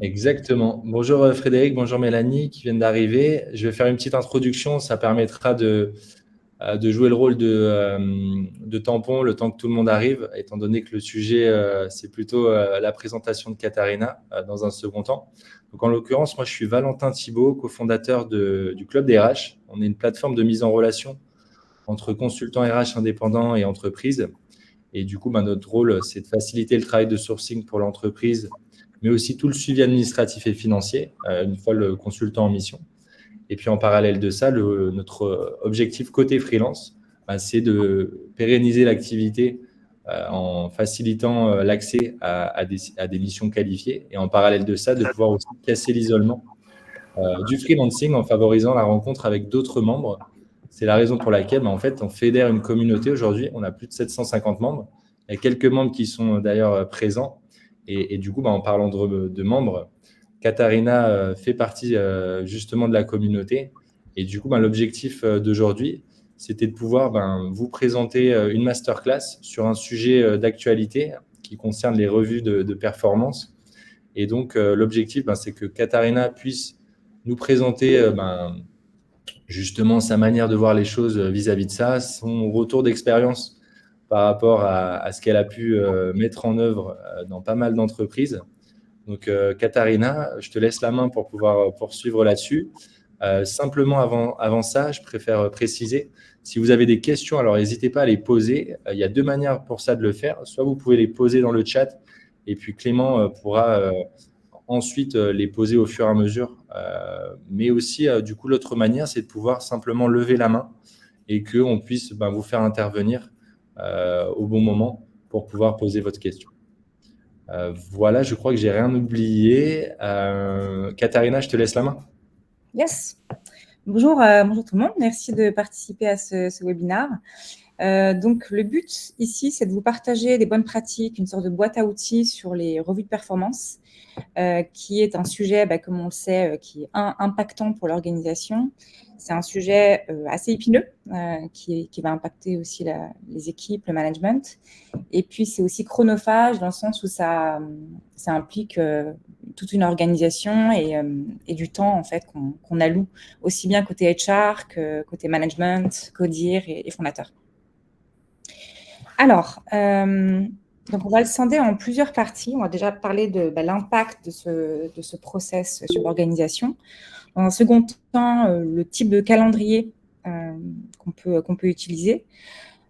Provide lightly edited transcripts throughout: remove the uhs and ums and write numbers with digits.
Exactement. Bonjour Frédéric, bonjour Mélanie qui viennent d'arriver. Je vais faire une petite introduction, ça permettra de jouer le rôle de tampon le temps que tout le monde arrive, étant donné que le sujet, c'est plutôt la présentation de Katharina dans un second temps. Donc en l'occurrence, moi je suis Valentin Thibault, cofondateur du Club des RH. On est une plateforme de mise en relation entre consultants RH indépendants et entreprises. Et du coup, notre rôle, c'est de faciliter le travail de sourcing pour l'entreprise, mais aussi tout le suivi administratif et financier, une fois le consultant en mission. Et puis en parallèle de ça, notre objectif côté freelance, c'est de pérenniser l'activité en facilitant l'accès à des missions qualifiées. Et en parallèle de ça, de pouvoir aussi casser l'isolement du freelancing en favorisant la rencontre avec d'autres membres. C'est la raison pour laquelle, en fait, on fédère une communauté aujourd'hui. On a plus de 750 membres. Il y a quelques membres qui sont d'ailleurs présents. Et du coup, en parlant de membres, Katharina fait partie justement de la communauté. Et du coup, l'objectif d'aujourd'hui, c'était de pouvoir vous présenter une masterclass sur un sujet d'actualité qui concerne les revues de performance. Et donc, l'objectif, c'est que Katharina puisse nous présenter justement sa manière de voir les choses vis-à-vis de ça, son retour d'expérience par rapport à ce qu'elle a pu mettre en œuvre dans pas mal d'entreprises. Donc, Katharina, je te laisse la main pour pouvoir poursuivre là-dessus. Simplement, avant ça, je préfère préciser, si vous avez des questions, alors n'hésitez pas à les poser. Il y a deux manières pour ça de le faire. Soit vous pouvez les poser dans le chat, et puis Clément pourra ensuite les poser au fur et à mesure. Mais aussi, du coup, l'autre manière, c'est de pouvoir simplement lever la main et qu'on puisse vous faire intervenir au bon moment pour pouvoir poser votre question. Voilà, je crois que j'ai rien oublié. Katharina, je te laisse la main. Yes. Bonjour, bonjour tout le monde. Merci de participer à ce webinaire. Donc, le but ici, c'est de vous partager des bonnes pratiques, une sorte de boîte à outils sur les revues de performance, qui est un sujet, comme on le sait, qui est impactant pour l'organisation. C'est un sujet assez épineux, qui va impacter aussi les équipes, le management. Et puis, c'est aussi chronophage dans le sens où ça implique toute une organisation et du temps en fait qu'on alloue aussi bien côté HR que côté management, codir et fondateur. Alors, donc on va le scinder en plusieurs parties. On va déjà parler de l'impact de ce process sur l'organisation. Dans un second temps, le type de calendrier qu'on peut utiliser.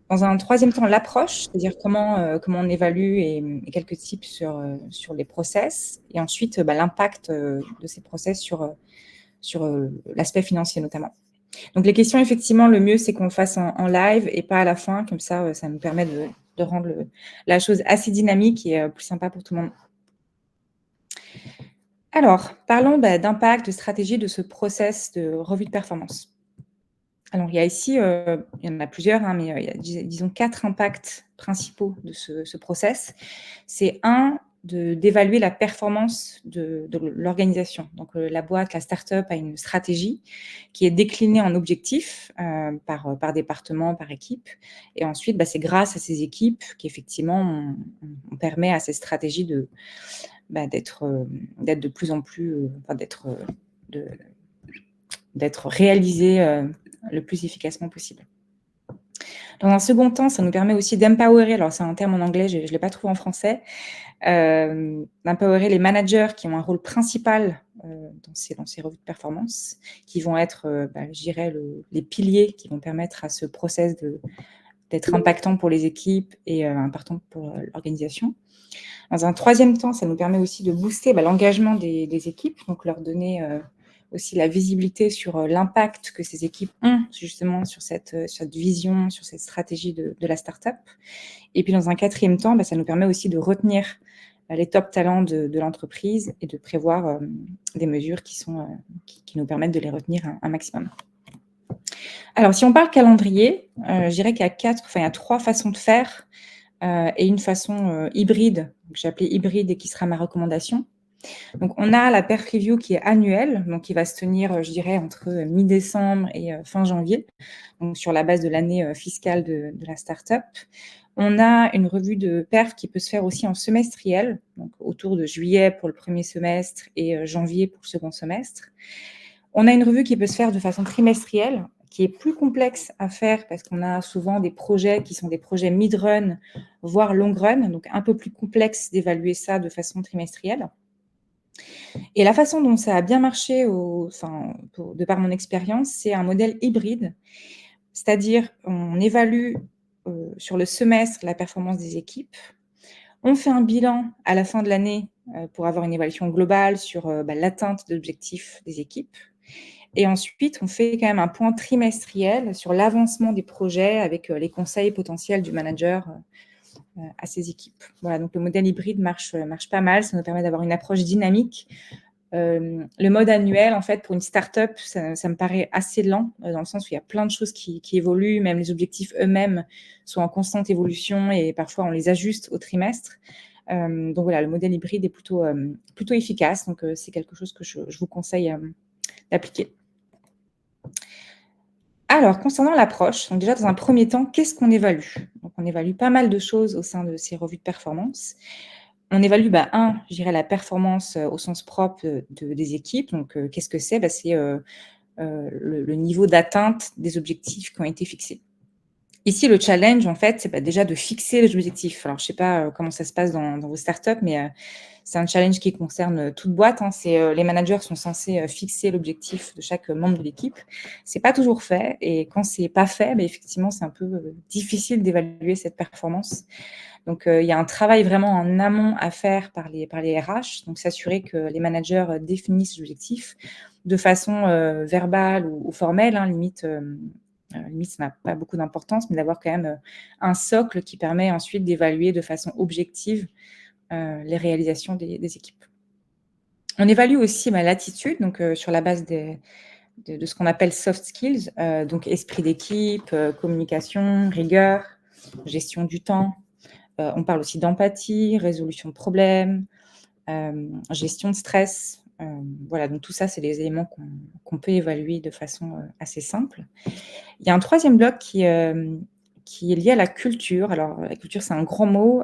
Dans un troisième temps, l'approche, c'est-à-dire comment on évalue et quelques tips sur les process. Et ensuite, l'impact de ces process sur l'aspect financier notamment. Donc, les questions, effectivement, le mieux, c'est qu'on le fasse en live et pas à la fin. Comme ça, ça nous permet de rendre la chose assez dynamique et plus sympa pour tout le monde. Alors, parlons d'impact, de stratégie de ce process de revue de performance. Alors, il y a ici, il y en a plusieurs, mais il y a, disons, 4 impacts principaux de ce process. C'est d'évaluer la performance de l'organisation. Donc, la boîte, la start-up a une stratégie qui est déclinée en objectifs par département, par équipe. Et ensuite, c'est grâce à ces équipes qu'effectivement, on permet à ces stratégies d'être de plus en plus, d'être réalisées le plus efficacement possible. Dans un second temps, ça nous permet aussi d'empowerer, alors c'est un terme en anglais, je ne l'ai pas trouvé en français, d'empowerer les managers qui ont un rôle principal dans ces revues de performance, qui vont être, je dirais, les piliers qui vont permettre à ce process d'être impactant pour les équipes et impactant pour l'organisation. Dans un troisième temps, ça nous permet aussi de booster l'engagement des équipes, donc leur donner aussi la visibilité sur l'impact que ces équipes ont justement sur cette vision, sur cette stratégie de la start-up. Et puis dans un quatrième temps, ça nous permet aussi de retenir les top talents de l'entreprise et de prévoir des mesures qui nous permettent de les retenir un maximum. Alors, si on parle calendrier, je dirais qu'il y a 3 façons de faire et une façon hybride, que j'ai appelée hybride et qui sera ma recommandation. Donc, on a la perf review qui est annuelle, donc qui va se tenir, je dirais, entre mi-décembre et fin janvier, donc sur la base de l'année fiscale de la start-up. On a une revue de perf qui peut se faire aussi en semestriel, donc autour de juillet pour le premier semestre et janvier pour le second semestre. On a une revue qui peut se faire de façon trimestrielle, qui est plus complexe à faire parce qu'on a souvent des projets qui sont des projets mid-run, voire long-run, donc un peu plus complexe d'évaluer ça de façon trimestrielle. Et la façon dont ça a bien marché, de par mon expérience, c'est un modèle hybride, c'est-à-dire on évalue sur le semestre la performance des équipes, on fait un bilan à la fin de l'année pour avoir une évaluation globale sur l'atteinte de l'objectif des équipes. Et ensuite, on fait quand même un point trimestriel sur l'avancement des projets avec les conseils potentiels du manager à ses équipes. Voilà, donc le modèle hybride marche pas mal. Ça nous permet d'avoir une approche dynamique. Le mode annuel, en fait, pour une start-up, ça me paraît assez lent, dans le sens où il y a plein de choses qui évoluent, même les objectifs eux-mêmes sont en constante évolution et parfois on les ajuste au trimestre. Donc voilà, le modèle hybride est plutôt efficace. Donc c'est quelque chose que je vous conseille d'appliquer. Alors, concernant l'approche, donc déjà, dans un premier temps, qu'est-ce qu'on évalue? Donc, on évalue pas mal de choses au sein de ces revues de performance. On évalue, je dirais, la performance au sens propre des équipes. Donc, qu'est-ce que c'est? C'est le niveau d'atteinte des objectifs qui ont été fixés. Ici, le challenge, en fait, c'est déjà de fixer les objectifs. Alors, je ne sais pas comment ça se passe dans vos startups, mais c'est un challenge qui concerne toute boîte. Les managers sont censés fixer l'objectif de chaque membre de l'équipe. Ce n'est pas toujours fait. Et quand ce n'est pas fait, effectivement, c'est un peu difficile d'évaluer cette performance. Donc, il y a un travail vraiment en amont à faire par les RH. Donc, s'assurer que les managers définissent l'objectif de façon verbale ou formelle, limite, ça n'a pas beaucoup d'importance, mais d'avoir quand même un socle qui permet ensuite d'évaluer de façon objective les réalisations des équipes. On évalue aussi l'attitude, donc sur la base de ce qu'on appelle soft skills, donc esprit d'équipe, communication, rigueur, gestion du temps. On parle aussi d'empathie, résolution de problèmes, gestion de stress. Voilà, donc tout ça, c'est des éléments qu'on peut évaluer de façon assez simple. Il y a un troisième bloc qui est lié à la culture. Alors, la culture, c'est un grand mot,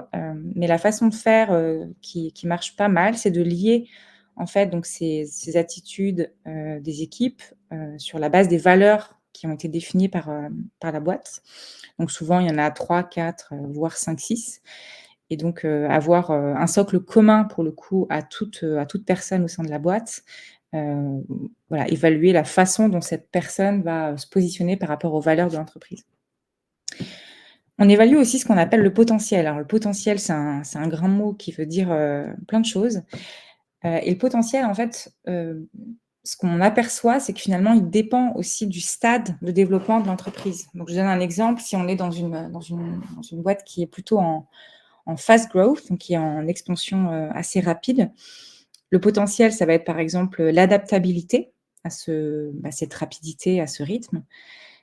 mais la façon de faire qui marche pas mal, c'est de lier en fait donc ces attitudes des équipes sur la base des valeurs qui ont été définies par la boîte. Donc, souvent, il y en a 3, 4, voire 5, 6. Et donc, avoir un socle commun, pour le coup, à toute personne au sein de la boîte. Évaluer la façon dont cette personne va se positionner par rapport aux valeurs de l'entreprise. On évalue aussi ce qu'on appelle le potentiel. Alors, le potentiel, c'est un grand mot qui veut dire plein de choses. Et le potentiel, en fait, ce qu'on aperçoit, c'est que finalement, il dépend aussi du stade de développement de l'entreprise. Donc, je donne un exemple. Si on est dans une boîte qui est plutôt en fast growth, donc qui est en expansion assez rapide, le potentiel, ça va être par exemple l'adaptabilité à cette rapidité, à ce rythme.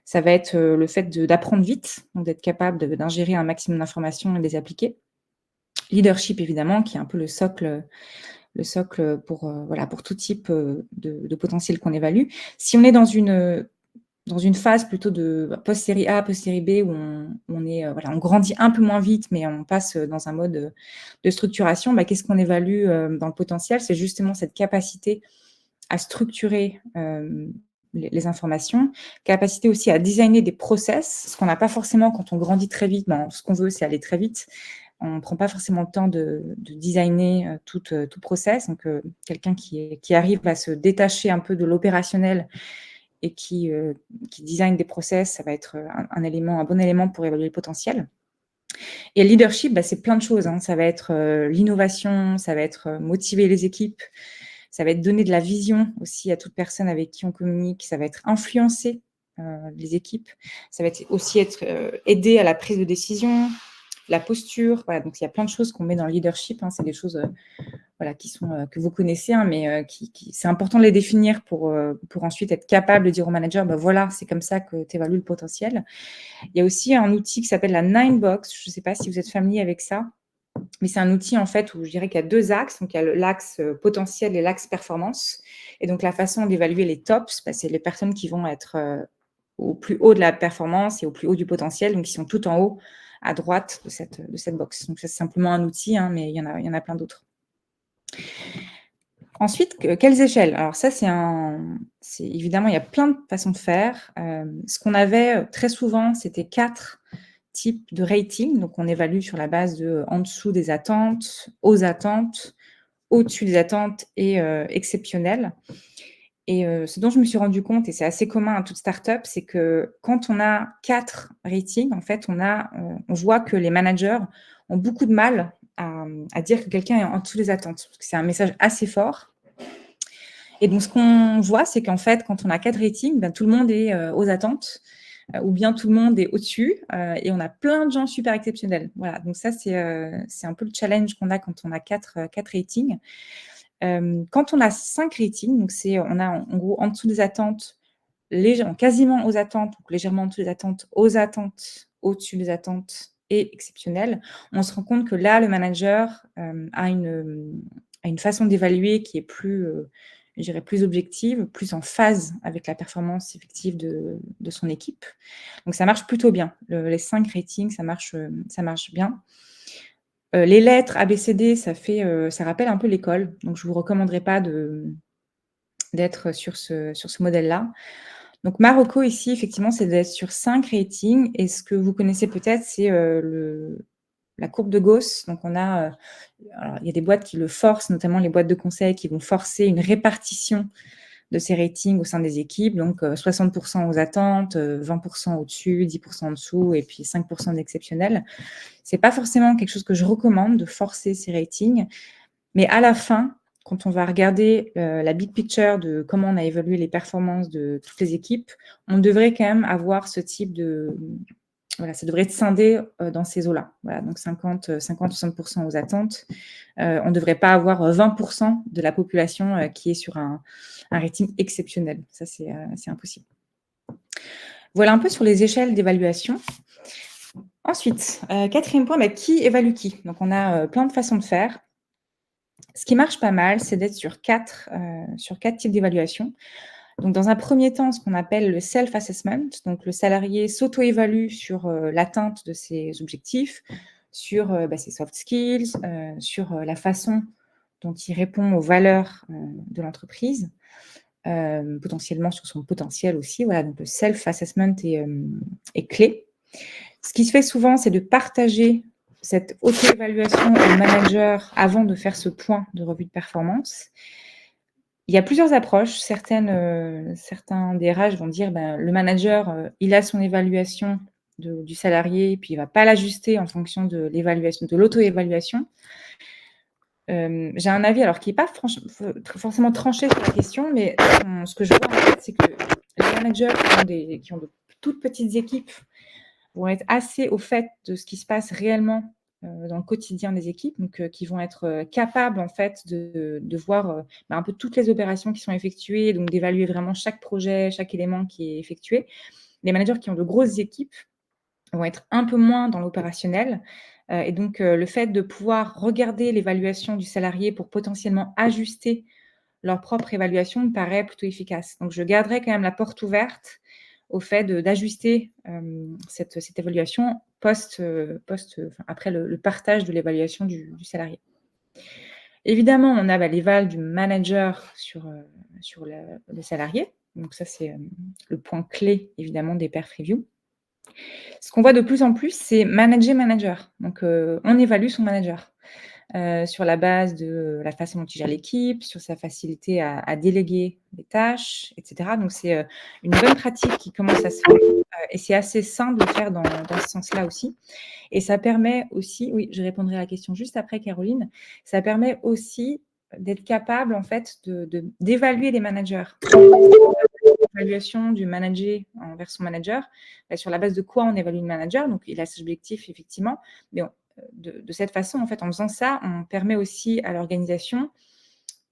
Ça va être le fait d'apprendre vite, donc d'être capable d'ingérer un maximum d'informations et de les appliquer. Leadership, évidemment, qui est un peu le socle pour tout type de potentiel qu'on évalue. Si on est dans une phase plutôt de post-série A, post-série B, où on grandit un peu moins vite, mais on passe dans un mode de structuration, qu'est-ce qu'on évalue dans le potentiel? C'est justement cette capacité à structurer les informations, capacité aussi à designer des process, ce qu'on n'a pas forcément quand on grandit très vite. Ce qu'on veut, c'est aller très vite. On ne prend pas forcément le temps de designer tout process. Donc, quelqu'un qui arrive à se détacher un peu de l'opérationnel et qui design des process, ça va être un bon élément pour évaluer le potentiel. Et le leadership, c'est plein de choses. Ça va être l'innovation, ça va être motiver les équipes, ça va être donner de la vision aussi à toute personne avec qui on communique, ça va être influencer les équipes, ça va aussi être aider à la prise de décision, la posture. Voilà, donc il y a plein de choses qu'on met dans le leadership. C'est des choses qui sont, que vous connaissez, mais c'est important de les définir pour ensuite être capable de dire au manager, voilà, c'est comme ça que tu évalues le potentiel. Il y a aussi un outil qui s'appelle la 9box. Je ne sais pas si vous êtes familier avec ça, mais c'est un outil en fait où je dirais qu'il y a deux axes. Donc, il y a l'axe potentiel et l'axe performance. Et donc, la façon d'évaluer les tops, c'est les personnes qui vont être au plus haut de la performance et au plus haut du potentiel, donc qui sont tout en haut à droite de cette box. Donc, ça, c'est simplement un outil, mais il y en a plein d'autres. Ensuite, quelles échelles? Alors ça, évidemment, il y a plein de façons de faire. Ce qu'on avait très souvent, c'était 4 types de rating. Donc, on évalue sur la base de en dessous des attentes, aux attentes, au-dessus des attentes et exceptionnel. Et ce dont je me suis rendu compte, et c'est assez commun à toute startup, c'est que quand on a 4 ratings, en fait, on voit que les managers ont beaucoup de mal à dire que quelqu'un est en dessous des attentes, parce que c'est un message assez fort. Et donc, ce qu'on voit, c'est qu'en fait, quand on a 4 ratings, ben, tout le monde est aux attentes, ou bien tout le monde est au-dessus, et on a plein de gens super exceptionnels. Voilà, donc ça, c'est un peu le challenge qu'on a quand on a 4 ratings. Quand on a 5 ratings, donc on a en gros en dessous des attentes, quasiment aux attentes, donc légèrement en dessous des attentes, aux attentes, au-dessus des attentes et exceptionnel, on se rend compte que là, le manager a une façon d'évaluer qui est plus, je dirais, plus objective, plus en phase avec la performance effective de son équipe. Donc ça marche plutôt bien. Les 5 ratings, ça marche bien. Les lettres ABCD, ça rappelle un peu l'école, donc je vous recommanderais pas d'être sur ce modèle-là. Donc Marocco ici, effectivement, c'est d'être sur 5 ratings, et ce que vous connaissez peut-être, c'est la courbe de Gauss. Donc alors il y a des boîtes qui le forcent, notamment les boîtes de conseil qui vont forcer une répartition de ces ratings au sein des équipes, donc 60% aux attentes, 20% au-dessus, 10% en dessous, et puis 5% d'exceptionnel. C'est pas forcément quelque chose que je recommande de forcer ces ratings, mais à la fin, quand on va regarder la big picture de comment on a évalué les performances de toutes les équipes, on devrait quand même avoir ce type de... Voilà, ça devrait être scindé dans ces eaux-là. Voilà, donc 50-60% aux attentes. On ne devrait pas avoir 20% de la population qui est sur un rating exceptionnel. Ça, c'est impossible. Voilà un peu sur les échelles d'évaluation. Ensuite, quatrième point, qui évalue qui? Donc, on a plein de façons de faire. Ce qui marche pas mal, c'est d'être sur 4 types d'évaluation. Donc, dans un premier temps, ce qu'on appelle le self-assessment. Donc, le salarié s'auto-évalue sur l'atteinte de ses objectifs, sur ses soft skills, sur la façon dont il répond aux valeurs de l'entreprise, potentiellement sur son potentiel aussi. Voilà, donc le self-assessment est clé. Ce qui se fait souvent, c'est de partager cette auto-évaluation au manager avant de faire ce point de revue de performance. Il y a plusieurs approches. Certains DRH vont dire le manager, il a son évaluation du salarié, puis il ne va pas l'ajuster en fonction de l'évaluation, de l'auto-évaluation. J'ai un avis alors qui n'est pas forcément tranché sur la question, mais ce que je vois en fait, c'est que les managers qui ont de toutes petites équipes vont être assez au fait de ce qui se passe réellement dans le quotidien des équipes, donc qui vont être capables en fait de voir un peu toutes les opérations qui sont effectuées, donc d'évaluer vraiment chaque projet, chaque élément qui est effectué. Les managers qui ont de grosses équipes vont être un peu moins dans l'opérationnel, et donc le fait de pouvoir regarder l'évaluation du salarié pour potentiellement ajuster leur propre évaluation me paraît plutôt efficace. Donc je garderai quand même la porte ouverte au fait d'ajuster cette évaluation après le partage de l'évaluation du salarié. Évidemment, on a l'éval du manager sur le salarié. Donc ça, c'est le point clé, évidemment, des perf reviews. Ce qu'on voit de plus en plus, c'est manager. Donc, on évalue son manager sur la base de la façon dont il gère l'équipe, sur sa facilité à déléguer des tâches, etc. Donc, c'est une bonne pratique qui commence à se faire, et c'est assez sain de le faire dans ce sens-là aussi. Et ça permet aussi, oui, je répondrai à la question juste après, Caroline, ça permet aussi d'être capable, en fait, d'évaluer les managers. L'évaluation du manager envers son manager, sur la base de quoi on évalue le manager. Donc, il a ses objectifs, effectivement, mais de cette façon, en fait, en faisant ça, on permet aussi à l'organisation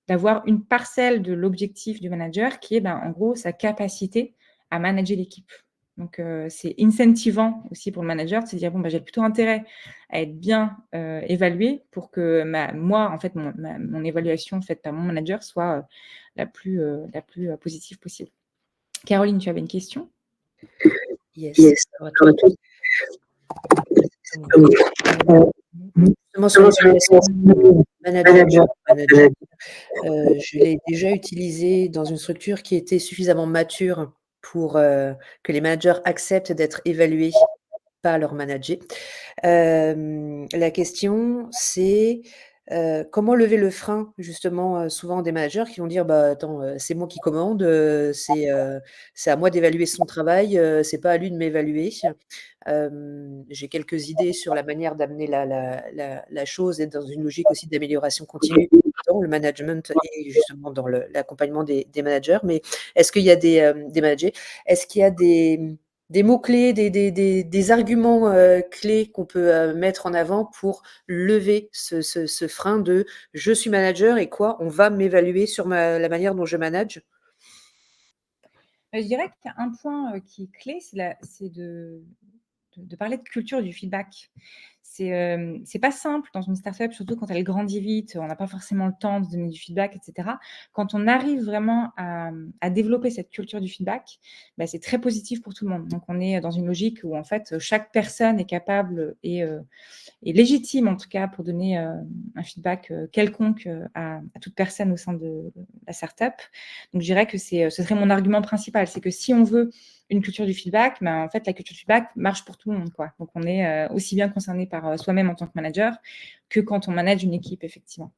d'avoir une parcelle de l'objectif du manager qui est, en gros, sa capacité à manager l'équipe. Donc, c'est incentivant aussi pour le manager de se dire, j'ai plutôt intérêt à être bien évalué pour que moi, en fait, mon évaluation faite par mon manager soit la plus positive possible. Caroline, tu avais une question? Yes. Justement, sur le manager, je l'ai déjà utilisé dans une structure qui était suffisamment mature pour que les managers acceptent d'être évalués par leur manager. La question, c'est comment lever le frein, justement, souvent des managers qui vont dire: «Bah, attends, c'est moi qui commande, c'est à moi d'évaluer son travail, c'est pas à lui de m'évaluer». J'ai quelques idées sur la manière d'amener la chose et dans une logique aussi d'amélioration continue dans le management et justement dans l'accompagnement des managers. Mais est-ce qu'il y a des managers, est-ce qu'il y a des mots-clés, des arguments clés qu'on peut mettre en avant pour lever ce frein de je suis manager et quoi, on va m'évaluer sur la manière dont je manage? Je dirais qu'un point qui est clé, c'est de parler de culture du feedback. C'est pas simple dans une startup, surtout quand elle grandit vite, on n'a pas forcément le temps de donner du feedback, et cetera. Quand on arrive vraiment à développer cette culture du feedback, bah, c'est très positif pour tout le monde. Donc on est dans une logique où en fait, chaque personne est capable et légitime en tout cas pour donner un feedback quelconque à toute personne au sein de la startup. Donc je dirais que ce serait mon argument principal, c'est que si on veut une culture du feedback, ben, en fait, la culture du feedback marche pour tout le monde, quoi. Donc, on est aussi bien concerné par soi-même en tant que manager que quand on manage une équipe, effectivement.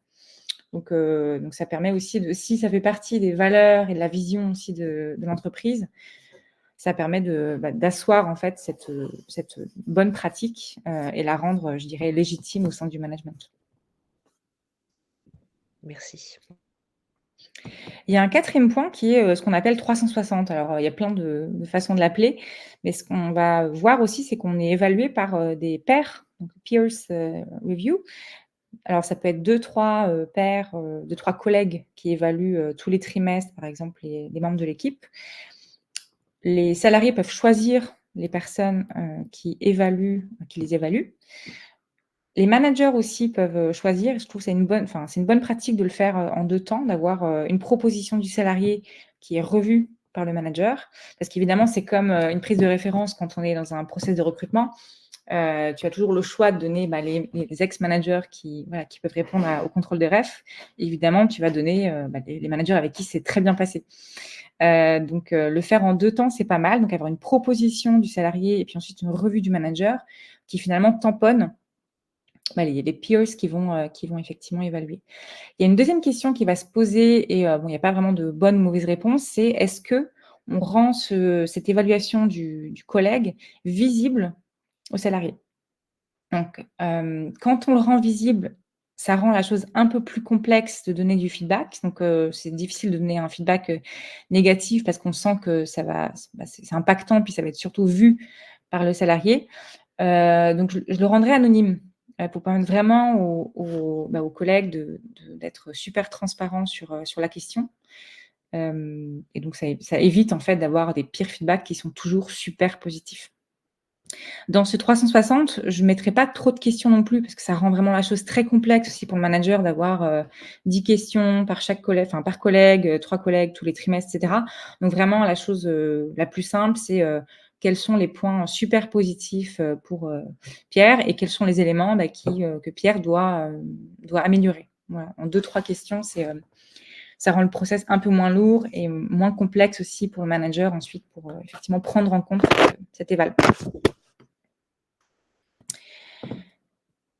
Donc ça permet aussi si ça fait partie des valeurs et de la vision aussi de l'entreprise, ça permet d'asseoir en fait cette bonne pratique et la rendre, je dirais, légitime au sein du management. Merci. Il y a un 4e point qui est ce qu'on appelle 360. Alors, il y a plein de façons de l'appeler, mais ce qu'on va voir aussi, c'est qu'on est évalué par des pairs, donc peers review. Alors, ça peut être 2-3 pairs, 2-3 collègues qui évaluent tous les trimestres, par exemple, les membres de l'équipe. Les salariés peuvent choisir les personnes qui les évaluent. Les managers aussi peuvent choisir. Je trouve que c'est une bonne pratique de le faire en 2 temps, d'avoir une proposition du salarié qui est revue par le manager. Parce qu'évidemment, c'est comme une prise de référence quand on est dans un process de recrutement. Tu as toujours le choix de donner les ex-managers qui peuvent répondre au contrôle des refs. Évidemment, tu vas donner les managers avec qui c'est très bien passé. Donc, le faire en 2 temps, c'est pas mal. Donc, avoir une proposition du salarié et puis ensuite une revue du manager qui finalement tamponne les peers qui vont effectivement évaluer. Il y a une 2e question qui va se poser et il n'y a pas vraiment de bonne ou mauvaise réponse, c'est est-ce qu'on rend cette évaluation du collègue visible aux salariés? Donc, quand on le rend visible, ça rend la chose un peu plus complexe de donner du feedback. Donc, c'est difficile de donner un feedback négatif parce qu'on sent que c'est impactant, puis ça va être surtout vu par le salarié. Donc, je le rendrai anonyme pour permettre vraiment aux collègues d'être super transparents sur la question. Et donc, ça évite en fait d'avoir des pires feedbacks qui sont toujours super positifs. Dans ce 360, je ne mettrai pas trop de questions non plus parce que ça rend vraiment la chose très complexe aussi pour le manager d'avoir 10 questions par collègue, 3 collègues tous les trimestres, etc. Donc vraiment, la chose la plus simple, c'est quels sont les points super positifs pour Pierre et quels sont les éléments que Pierre doit améliorer. Voilà. En 2-3 questions, ça rend le process un peu moins lourd et moins complexe aussi pour le manager ensuite pour effectivement prendre en compte cette éval.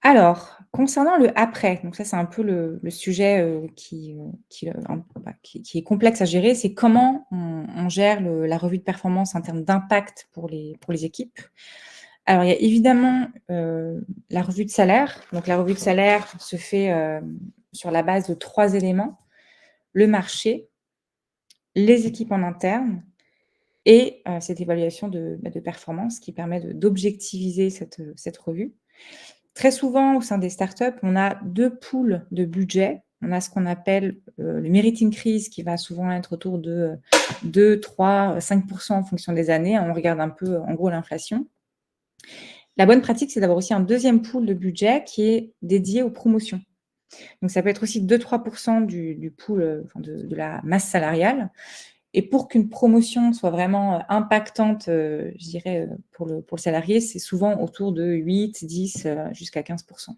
Alors, concernant le après, donc ça, c'est un peu le sujet qui est complexe à gérer, c'est comment on gère la revue de performance en termes d'impact pour les équipes. Alors, il y a évidemment la revue de salaire. Donc, la revue de salaire se fait sur la base de 3 éléments: le marché, les équipes en interne et cette évaluation de performance qui permet d'objectiviser cette revue. Très souvent, au sein des startups, on a 2 pools de budget. On a ce qu'on appelle le merit increase qui va souvent être autour de 2, 3, 5% en fonction des années. On regarde un peu, en gros, l'inflation. La bonne pratique, c'est d'avoir aussi un 2e pool de budget qui est dédié aux promotions. Donc, ça peut être aussi 2-3% du pool, de la masse salariale. Et pour qu'une promotion soit vraiment impactante, je dirais, pour le salarié, c'est souvent autour de 8, 10, jusqu'à 15%.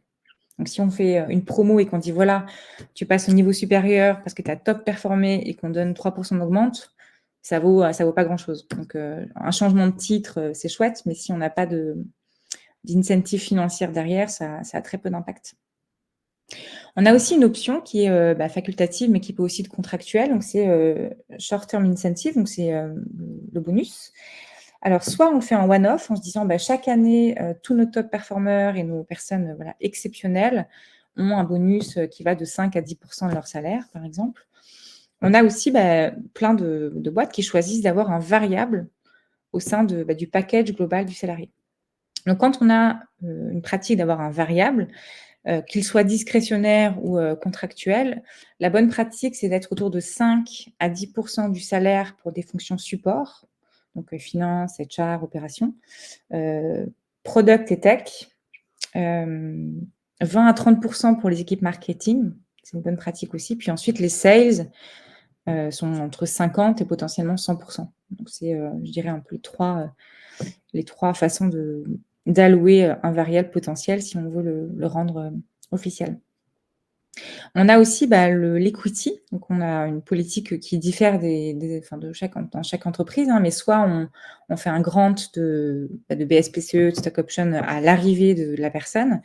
Donc, si on fait une promo et qu'on dit, voilà, tu passes au niveau supérieur parce que tu as top performé et qu'on donne 3% d'augmente, ça vaut pas grand-chose. Donc, un changement de titre, c'est chouette, mais si on n'a pas d'incentive financière derrière, ça a très peu d'impact. On a aussi une option qui est facultative, mais qui peut aussi être contractuelle. Donc, c'est short-term incentive, donc c'est le bonus. Alors, soit on le fait en one-off en se disant chaque année, tous nos top performeurs et nos personnes exceptionnelles ont un bonus qui va de 5 à 10% de leur salaire, par exemple. On a aussi plein de boîtes qui choisissent d'avoir un variable au sein du package global du salarié. Donc, quand on a une pratique d'avoir un variable, qu'il soit discrétionnaire ou contractuel, la bonne pratique, c'est d'être autour de 5 à 10% du salaire pour des fonctions support, donc finance, HR, opération, product et tech, 20 à 30% pour les équipes marketing, c'est une bonne pratique aussi. Puis ensuite, les sales sont entre 50 et potentiellement 100%. Donc, c'est, je dirais, un peu les trois façons d'allouer un variable potentiel si on veut le rendre officiel. On a aussi l'equity. Donc, on a une politique qui diffère dans chaque entreprise, mais soit on fait un grant de BSPCE, de stock option à l'arrivée de la personne.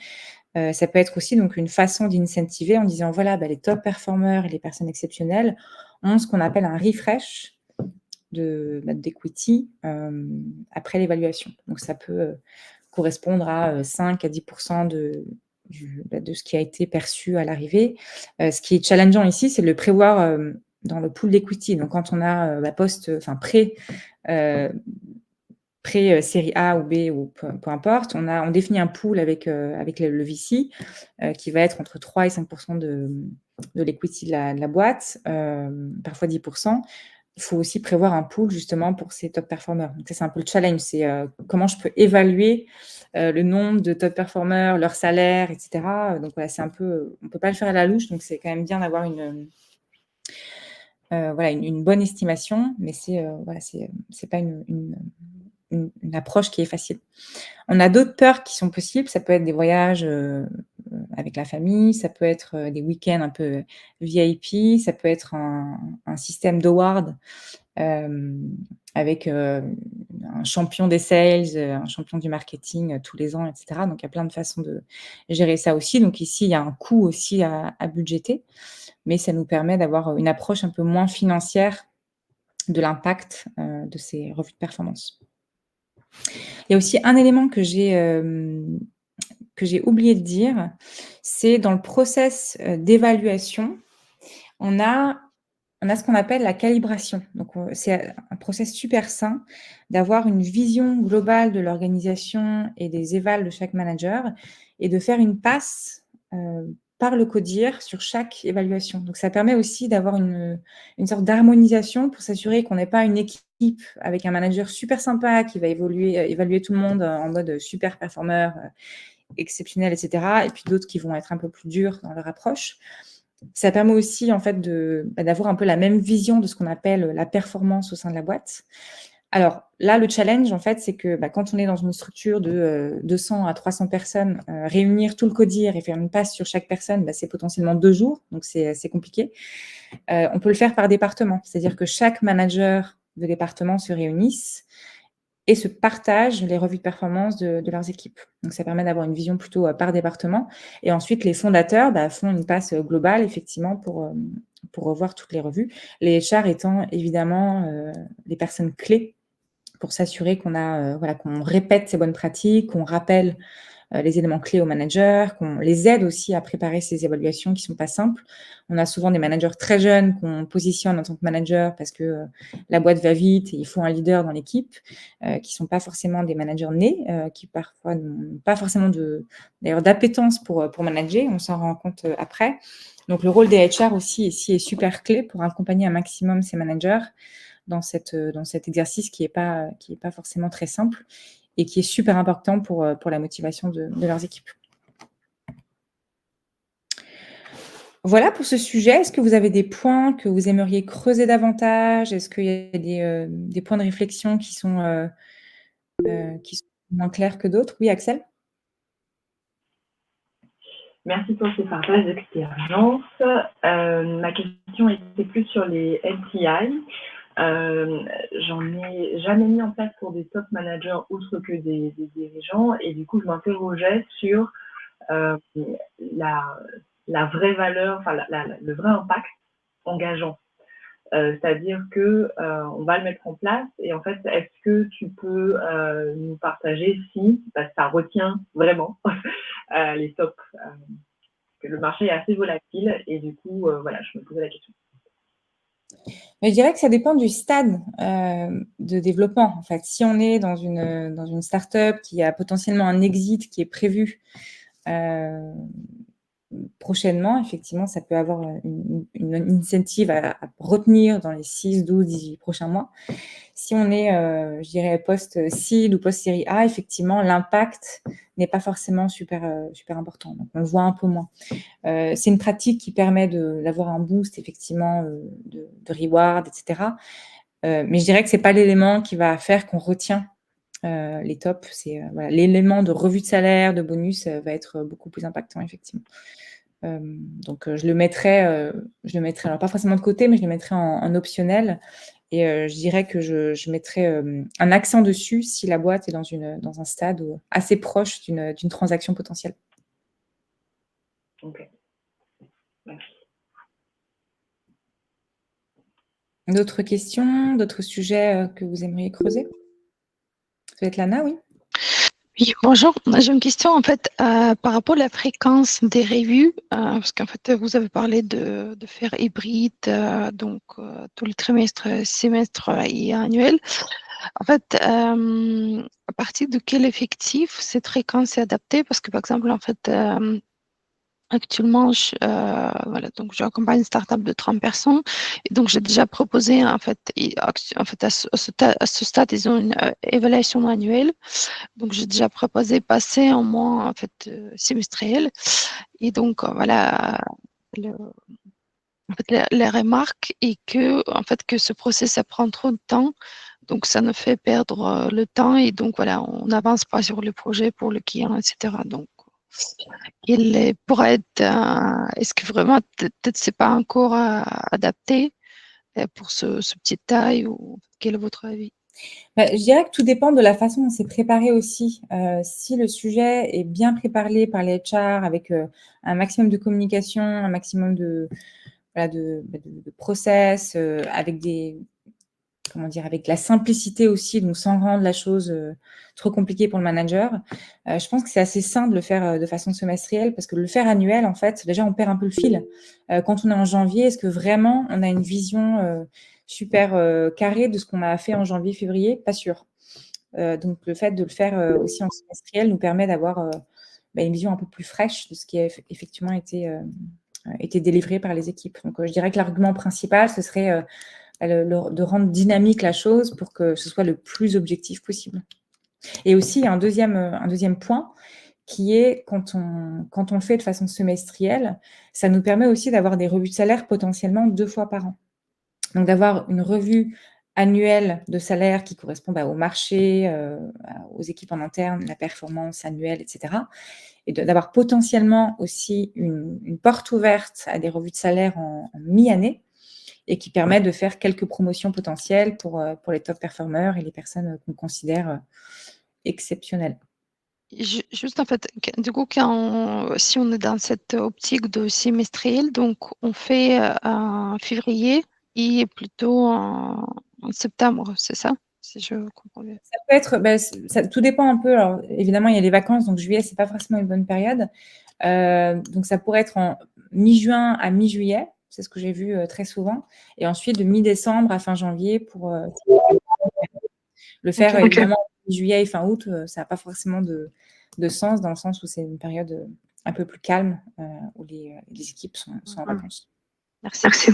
Ça peut être aussi donc une façon d'incentiver en disant voilà, les top performers et les personnes exceptionnelles ont ce qu'on appelle un refresh d'equity après l'évaluation. Donc, ça peut correspondre à 5 à 10% de ce qui a été perçu à l'arrivée. Ce qui est challengeant ici, c'est de le prévoir dans le pool d'equity. Donc, quand on a pré-série A ou B ou peu importe, on définit un pool avec le VC qui va être entre 3 et 5% de l'equity de la boîte, parfois 10%. Il faut aussi prévoir un pool justement pour ces top performers. Donc, ça, c'est un peu le challenge. C'est comment je peux évaluer le nombre de top performers, leur salaire, etc. Donc, voilà, c'est un peu... On ne peut pas le faire à la louche, donc c'est quand même bien d'avoir une bonne estimation, mais c'est pas une approche qui est facile. On a d'autres perks qui sont possibles. Ça peut être des voyages avec la famille, ça peut être des week-ends un peu VIP, ça peut être un système d'award avec un champion des sales, un champion du marketing tous les ans, etc. Donc, il y a plein de façons de gérer ça aussi. Donc, ici, il y a un coût aussi à budgéter, mais ça nous permet d'avoir une approche un peu moins financière de l'impact de ces revues de performance. Il y a aussi un élément que j'ai oublié de dire, c'est dans le process d'évaluation, on a ce qu'on appelle la calibration. Donc, c'est un process super sain d'avoir une vision globale de l'organisation et des évals de chaque manager et de faire une passe par le CODIR sur chaque évaluation. Donc, ça permet aussi d'avoir une sorte d'harmonisation pour s'assurer qu'on n'ait pas une équipe avec un manager super sympa qui va évaluer tout le monde en mode super performeur, exceptionnel, etc. Et puis d'autres qui vont être un peu plus durs dans leur approche. Ça permet aussi en fait d'avoir un peu la même vision de ce qu'on appelle la performance au sein de la boîte. Alors là, le challenge en fait, c'est que quand on est dans une structure de 200 à 300 personnes, réunir tout le CODIR et faire une passe sur chaque personne, c'est potentiellement 2 jours, donc c'est compliqué. On peut le faire par département, c'est-à-dire que chaque manager de département se réunissent et se partagent les revues de performance de leurs équipes. Donc, ça permet d'avoir une vision plutôt par département. Et ensuite, les fondateurs font une passe globale, effectivement, pour revoir toutes les revues. Les HR étant évidemment les personnes clés pour s'assurer qu'on répète ces bonnes pratiques, qu'on rappelle les éléments clés aux managers, qu'on les aide aussi à préparer ces évaluations qui ne sont pas simples. On a souvent des managers très jeunes qu'on positionne en tant que manager parce que la boîte va vite et il faut un leader dans l'équipe, qui ne sont pas forcément des managers nés, qui parfois n'ont pas forcément d'appétence pour manager. On s'en rend compte après. Donc, le rôle des HR aussi ici est super clé pour accompagner un maximum ces managers dans cet exercice qui n'est pas forcément très simple et qui est super important pour la motivation de leurs équipes. Voilà pour ce sujet. Est-ce que vous avez des points que vous aimeriez creuser davantage? Est-ce qu'il y a des points de réflexion qui sont moins clairs que d'autres? Oui, Axel? Merci pour ces partages d'expérience. Ma question était plus sur les LTI. J'en ai jamais mis en place pour des top managers outre que des dirigeants, et du coup, je m'interrogeais sur la vraie valeur, enfin le vrai impact engageant. C'est-à-dire que on va le mettre en place, et en fait, est-ce que tu peux nous partager si ça retient vraiment les tops, que le marché est assez volatile, et du coup, voilà, je me posais la question. Mais je dirais que ça dépend du stade de développement. En fait, si on est dans une start-up qui a potentiellement un exit qui est prévu prochainement, effectivement, ça peut avoir une incentive à retenir dans les 6, 12, 18 prochains mois. Si on est, je dirais, post-seed ou post-série A, effectivement, l'impact n'est pas forcément super important. Donc, on le voit un peu moins. C'est une pratique qui permet d'avoir un boost, effectivement, de reward, etc. Mais je dirais que ce n'est pas l'élément qui va faire qu'on retient les tops. C'est voilà, l'élément de revue de salaire, de bonus va être beaucoup plus impactant, effectivement. Donc, je le mettrais, alors pas forcément de côté, mais je le mettrais en optionnel. Et je dirais que je mettrais un accent dessus si la boîte est dans un stade assez proche d'une transaction potentielle. Ok. Merci. D'autres questions, d'autres sujets que vous aimeriez creuser? Ça va être Lana, oui. Oui, bonjour. J'ai une question en fait par rapport à la fréquence des revues, parce qu'en fait vous avez parlé de faire hybride, donc tous les trimestres, semestres et annuel. En fait, à partir de quel effectif cette fréquence est adaptée? Parce que par exemple, en fait, actuellement, voilà, donc j'accompagne une startup de 30 personnes, et donc j'ai déjà proposé en fait à ce stade, ils ont une évaluation annuelle. Donc, j'ai déjà proposé passer en mois en fait semestriel, et donc voilà, en fait, les remarques est que en fait que ce process ça prend trop de temps, donc ça nous fait perdre le temps, et donc voilà, on n'avance pas sur le projet pour le client, etc. Donc, il pourrait être, est-ce que vraiment peut-être c'est pas encore adapté pour ce petite taille, ou quel est votre avis? Je dirais que tout dépend de la façon dont c'est préparé aussi. Si le sujet est bien préparé par les HR avec un maximum de communication, un maximum de process, avec avec la simplicité aussi, donc sans rendre la chose trop compliquée pour le manager. Je pense que c'est assez sain de le faire de façon semestrielle, parce que le faire annuel, en fait, déjà, on perd un peu le fil. Quand on est en janvier, est-ce que vraiment on a une vision super carrée de ce qu'on a fait en janvier, février? Pas sûr. Donc, le fait de le faire aussi en semestriel nous permet d'avoir une vision un peu plus fraîche de ce qui a effectivement été délivré par les équipes. Donc, je dirais que l'argument principal, ce serait de rendre dynamique la chose pour que ce soit le plus objectif possible. Et aussi, il y a un deuxième point qui est, quand on le fait de façon semestrielle, ça nous permet aussi d'avoir des revues de salaire potentiellement 2 fois par an. Donc, d'avoir une revue annuelle de salaire qui correspond au marché, aux équipes en interne, la performance annuelle, etc. Et d'avoir potentiellement aussi une porte ouverte à des revues de salaire en mi-année, et qui permet de faire quelques promotions potentielles pour les top performers et les personnes qu'on considère exceptionnelles. Juste en fait, du coup, si on est dans cette optique de semestriel, donc on fait en février et plutôt en septembre, c'est ça? Si je comprends bien. Ça peut être, tout dépend un peu. Alors, évidemment, il y a les vacances, donc juillet, c'est pas forcément une bonne période. Donc, ça pourrait être en mi-juin à mi-juillet, c'est ce que j'ai vu très souvent. Et ensuite, de mi-décembre à fin janvier pour le faire, évidemment, mi-juillet et fin août, ça n'a pas forcément de sens, dans le sens où c'est une période un peu plus calme, où les équipes sont en vacances. Merci.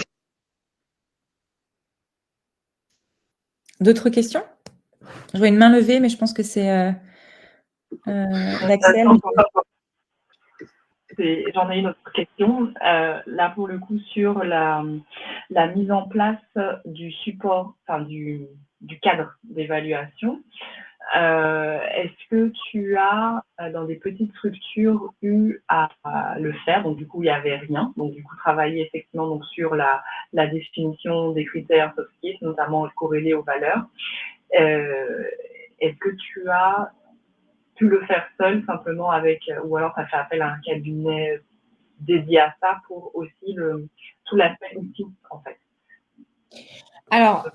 D'autres questions? Je vois une main levée, mais je pense que c'est Axel. J'en ai une autre question. Là, pour le coup, sur la mise en place du support, enfin du cadre d'évaluation. Est-ce que tu as, dans des petites structures, eu à le faire? Donc, du coup, il n'y avait rien. Donc, du coup, travailler effectivement donc, sur la définition des critères soft skills, notamment corrélés aux valeurs. Est-ce que tu as pu le faire seul simplement avec, ou alors tu as fait appel à un cabinet dédié à ça pour aussi tout l'aspect outil, en fait? Alors,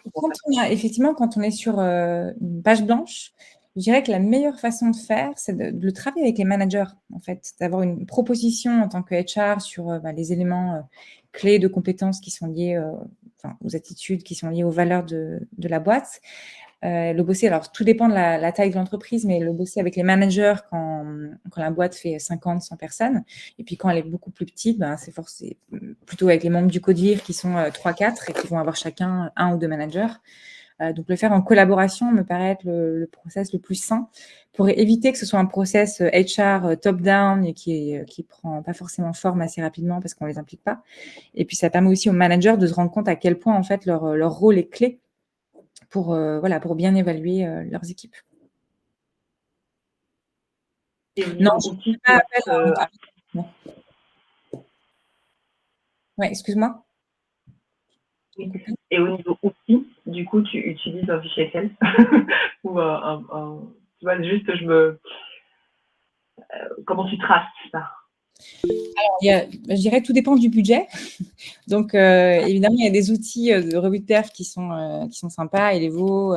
effectivement, quand on est sur une page blanche, je dirais que la meilleure façon de faire, c'est de le travailler avec les managers, en fait, d'avoir une proposition en tant que HR sur les éléments clés de compétences qui sont liés aux attitudes, qui sont liées aux valeurs de la boîte. Le bosser, alors tout dépend de la taille de l'entreprise, mais le bosser avec les managers quand la boîte fait 50, 100 personnes. Et puis quand elle est beaucoup plus petite, c'est plutôt avec les membres du CODIR qui sont 3, 4 et qui vont avoir chacun 1 ou 2 managers. Donc le faire en collaboration me paraît être le process le plus sain pour éviter que ce soit un process HR top-down et qui prend pas forcément forme assez rapidement parce qu'on les implique pas. Et puis ça permet aussi aux managers de se rendre compte à quel point en fait leur rôle est clé pour bien évaluer leurs équipes. Non, je ne fais pas appel à un... Ouais, excuse-moi. Oui. Et au niveau outils, du coup, tu utilises un fichier Excel ou tu vois, juste comment tu traces ça? Alors, je dirais tout dépend du budget. Donc, évidemment, il y a des outils de revue de perf qui sont sympas, Elevo,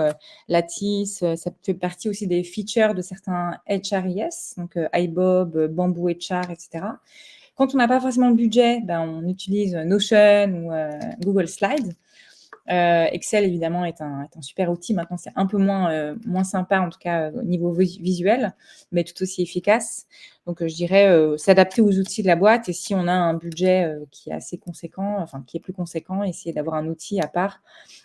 Lattice, ça fait partie aussi des features de certains HRIS, donc iBob, Bamboo HR, etc. Quand on n'a pas forcément le budget, on utilise Notion ou Google Slides. Excel, évidemment, est un super outil. Maintenant, c'est un peu moins sympa, en tout cas au niveau visuel, mais tout aussi efficace. Donc, je dirais s'adapter aux outils de la boîte. Et si on a un budget qui est assez conséquent, enfin, qui est plus conséquent, essayer d'avoir un outil à part.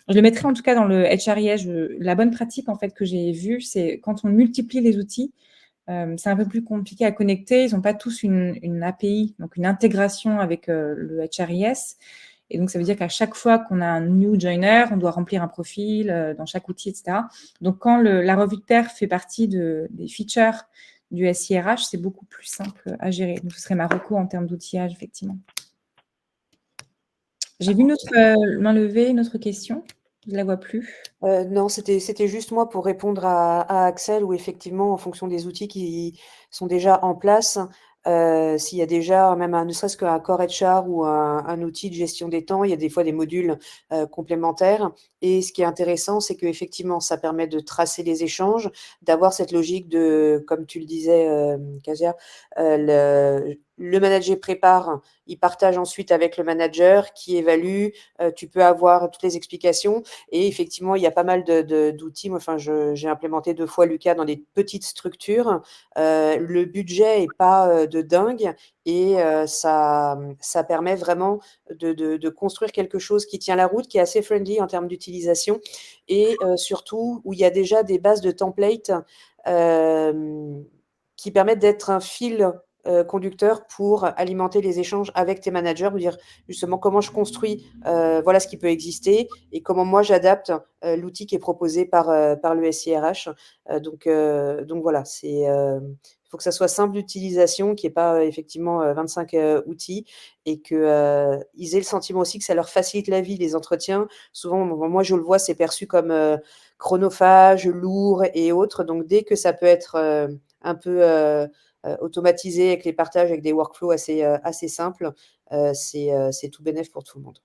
Je le mettrai en tout cas dans le HRIS. La bonne pratique, en fait, que j'ai vue, c'est quand on multiplie les outils, c'est un peu plus compliqué à connecter. Ils n'ont pas tous une API, donc une intégration avec le HRIS. Et donc, ça veut dire qu'à chaque fois qu'on a un new joiner, on doit remplir un profil dans chaque outil, etc. Donc, quand la revue de perf fait partie des features du SIRH, c'est beaucoup plus simple à gérer. Donc, ce serait ma reco en termes d'outillage, effectivement. J'ai vu une autre main levée, une autre question. Je ne la vois plus. Non, c'était juste moi pour répondre à Axel, où effectivement, en fonction des outils qui sont déjà en place, s'il y a déjà même ne serait-ce qu'un core HR ou un outil de gestion des temps, il y a des fois des modules complémentaires. Et ce qui est intéressant, c'est qu'effectivement, ça permet de tracer les échanges, d'avoir cette logique de, comme tu le disais, Kasia, le manager prépare, il partage ensuite avec le manager qui évalue, tu peux avoir toutes les explications. Et effectivement, il y a pas mal d'outils. Moi, j'ai implémenté 2 fois Lucas dans des petites structures. Le budget n'est pas de dingue et ça permet vraiment de construire quelque chose qui tient la route, qui est assez friendly en termes d'utilisation et surtout où il y a déjà des bases de templates qui permettent d'être un fil conducteur pour alimenter les échanges avec tes managers, vous dire justement comment je construis, voilà ce qui peut exister et comment moi j'adapte l'outil qui est proposé par le SIRH. Donc voilà, il faut que ça soit simple d'utilisation, qu'il n'y ait pas effectivement 25 outils et qu'ils aient le sentiment aussi que ça leur facilite la vie, les entretiens. Souvent, moi je le vois, c'est perçu comme chronophage, lourd et autres. Donc dès que ça peut être un peu automatisé avec les partages, avec des workflows assez simples, c'est tout bénef pour tout le monde.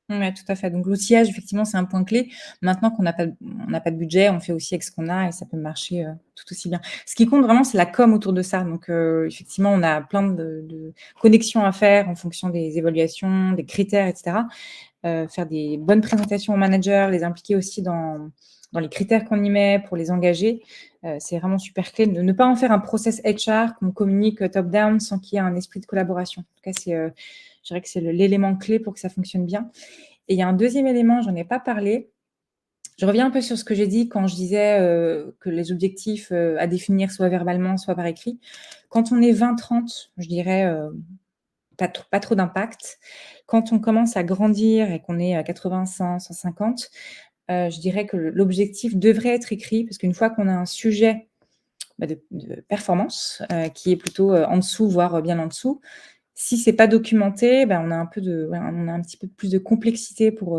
Oui, tout à fait. Donc, l'outillage, effectivement, c'est un point clé. Maintenant qu'on n'a pas de budget, on fait aussi avec ce qu'on a et ça peut marcher tout aussi bien. Ce qui compte vraiment, c'est la com autour de ça. Donc, effectivement, on a plein de connexions à faire en fonction des évaluations, des critères, etc. Faire des bonnes présentations aux managers, les impliquer aussi dans les critères qu'on y met pour les engager. C'est vraiment super clé. Ne pas en faire un process HR qu'on communique top-down sans qu'il y ait un esprit de collaboration. En tout cas, je dirais que c'est l'élément clé pour que ça fonctionne bien. Et il y a un deuxième élément, je n'en ai pas parlé. Je reviens un peu sur ce que j'ai dit quand je disais que les objectifs à définir soit verbalement, soit par écrit. Quand on est 20-30, je dirais pas trop d'impact. Quand on commence à grandir et qu'on est à 80, 100, 150, je dirais que l'objectif devrait être écrit parce qu'une fois qu'on a un sujet de performance qui est plutôt en dessous, voire bien en dessous, si c'est pas documenté, on a un petit peu plus de complexité pour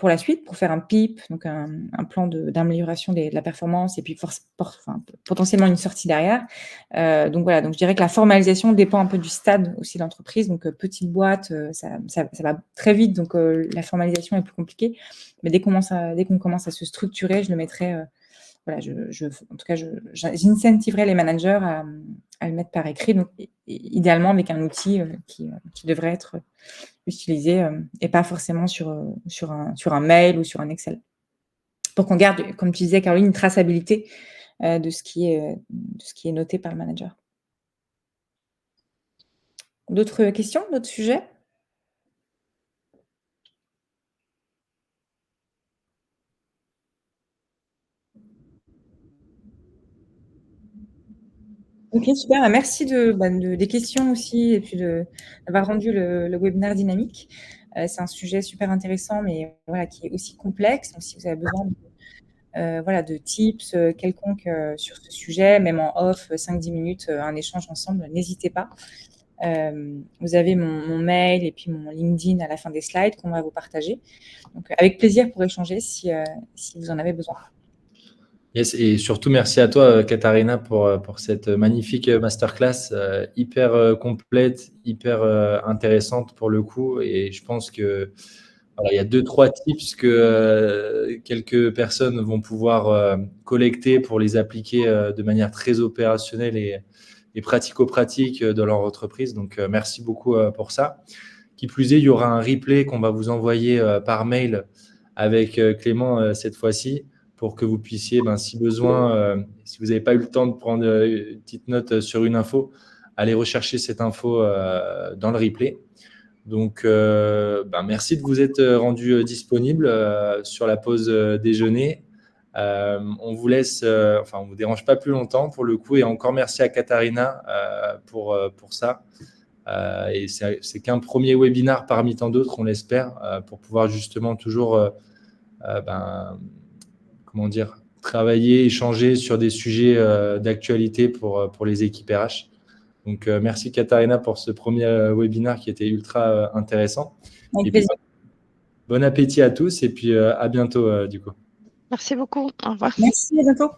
la suite, pour faire un PIP, donc un plan d'amélioration de la performance et puis potentiellement une sortie derrière. Donc voilà, donc je dirais que la formalisation dépend un peu du stade aussi de l'entreprise. Donc petite boîte, ça va très vite, donc la formalisation est plus compliquée. Mais dès qu'on commence à se structurer, je le mettrai, voilà, en tout cas, j'incentiverai les managers à le mettre par écrit, donc idéalement avec un outil qui devrait être utilisé et pas forcément sur un mail ou sur un Excel. Pour qu'on garde, comme tu disais, Caroline, une traçabilité de ce qui est noté par le manager. D'autres questions, d'autres sujets? Ok, super. Merci des questions aussi et puis d'avoir rendu le webinaire dynamique. C'est un sujet super intéressant, mais voilà, qui est aussi complexe. Donc, si vous avez besoin de tips quelconques sur ce sujet, même en off, 5-10 minutes, un échange ensemble, n'hésitez pas. Vous avez mon mail et puis mon LinkedIn à la fin des slides qu'on va vous partager. Donc, avec plaisir pour échanger si vous en avez besoin. Yes, et surtout, merci à toi, Katharina, pour cette magnifique masterclass hyper complète, hyper intéressante pour le coup. Et je pense que voilà, il y a 2-3 tips que quelques personnes vont pouvoir collecter pour les appliquer de manière très opérationnelle et pratico-pratique dans leur entreprise. Donc, merci beaucoup pour ça. Qui plus est, il y aura un replay qu'on va vous envoyer par mail avec Clément cette fois-ci, pour que vous puissiez, si besoin, si vous n'avez pas eu le temps de prendre une petite note sur une info, aller rechercher cette info dans le replay. Donc, merci de vous être rendu disponible sur la pause déjeuner. On vous laisse, on ne vous dérange pas plus longtemps pour le coup, et encore merci à Katharina pour ça. Et c'est qu'un premier webinar parmi tant d'autres, on l'espère, pour pouvoir justement toujours travailler, échanger sur des sujets d'actualité pour les équipes RH. Donc, merci Katharina pour ce premier webinaire qui était ultra intéressant. Avec Et puis, plaisir. bon appétit à tous et puis à bientôt du coup. Merci beaucoup. Au revoir. Merci, à bientôt.